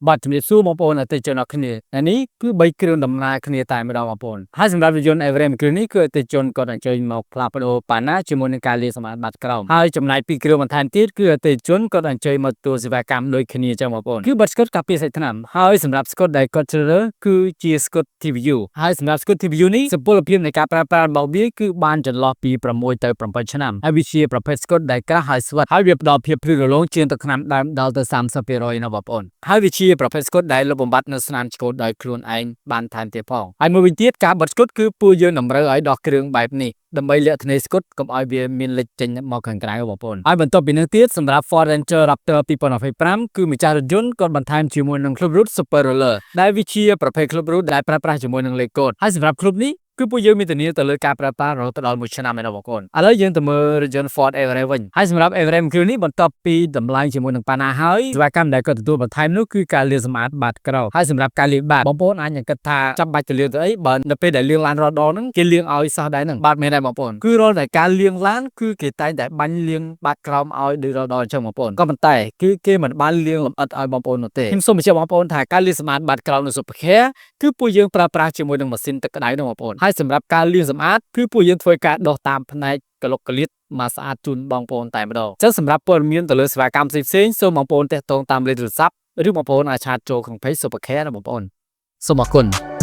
บัดជំរាបសួរបងប្អូនអតិថិជនអរគ្នានេះគឺ3គ្រឿងដំណើរគ្នាតែម្ដងបងប្អូនហើយសម្រាប់រថយន្ត Everest មួយគ្រឿងនេះគឺអតិថិជនគាត់អញ្ជើញមកផ្លាស់ប្ដូរប៉ាណាជាមួយនឹងការលាងសម្អាតបាត់ក្រោមហើយចំណាយ2គ្រឿងបន្ថែមទៀតគឺអតិថិជនគាត់អញ្ជើញមកទទួលសេវាកម្មដូចគ្នាចឹងបងប្អូនគឺបាត់ស្កុតការពារសាច់ថ្នាំហើយសម្រាប់ស្កុតដែលគាត់ជ្រើសរើសគឺជាស្កុត TVU ហើយសម្រាប់ស្កុត TVU នេះសុពលភាពនៃការប្រើប្រាស់របស់វាគឺបានចន្លោះពី6ទៅ7ឆ្នាំហើយវាជាប្រភេទស្កុតដែលក្រាស់ហើយស្វិតហើយវាផ្ដល់ភាពភ្លឺរលោងជាងទឹកថ្នាំដើមដល់ទៅ30%ណាបងប្អូនហើយវាជាប្រភេទស្កុតដែលលុបបំបាត់នៅស្នាមឆ្កូតដោយខ្លួនឯងបានថែមទៀតផងហើយមួយវិញទៀតការបិទស្កុតគឺពួកយើងតម្រូវឲ្យដោះគ្រឿងបែបនេះដើម្បីលាក់ធ្ន័យស្កុតកុំឲ្យវាមានលេចចេញមកខាងក្រៅបងប្អូនហើយបន្ទាប់ពីនេះទៀតសម្រាប់ Ford Ranger Raptor 2025គឺម្ចាស់រថយន្តគាត់បន្ថែមជាមួយនឹង Club Root Super Roller ដែលវាជាប្រភេទ Club Root ដែលប្រើប្រាស់ជាមួយនឹងលេខកូដហើយសម្រាប់ Club នេះគឺពួកយើងមានធានាទៅលើការប្រើប្រាស់រហូតដល់1ឆ្នាំឯណោះបងប្អូនឥឡូវយើងទៅមើលរថយន្ត Ford Everest វិញហើយសម្រាប់ Everest គ្រឿងនេះបន្ទាប់ពីតម្លៃជាមួយនឹងប៉ាណាហើយសេវាកម្មដែលគាត់ទទួលបន្ថែមនោះគឺការលាងសម្អាតបាតក្រោយហើយសម្រាប់ការលាងបាតបងប្អូនអាចនឹងគិតថាចាំបាច់ទៅលាងទៅអីបើនៅពេលដែលលាងឡានរាល់ដងហ្នឹងគេលាងឲ្យសោះដែរហ្នឹងបាទមែនដែរបងប្អូនគឺរាល់តែការលាងឡានគឺគេតែងតែបាញ់លាងបាតក្រោមឲ្យដូចរាល់ដងអញ្ចឹងបងប្អូនក៏ប៉ុន្តែគឺគេមិនបានលាងលម្អិតឲ្យបងប្អូននោះទេខ្ញុំសូមបញ្ជាក់បងប្អូនថាការលាងសម្អាតបាតក្រោមនៅ Super Care គឺពួកយើងប្រើប្រាស់ជាមួយនឹងម៉ាស៊ីនទឹកក្តៅហ្នឹងបងប្អូនហើយសម្រាប់ការលាងសម្អាតគឺពួកយើងធ្វើការដោះតាមផ្នែកកលុកកលៀតមកស្អាតជូនបងប្អូនតែម្ដងអញ្ចឹងសម្រាប់ព័ត៌មានទៅលើសេវាកម្មផ្សេងៗសូមបងប្អូនទាក់ទងតាមលេខទូរស័ព្ទឬបងប្អូនអាចឆាតចូលក្នុង Page Super Care ណាបងប្អូនសូមអរគុណ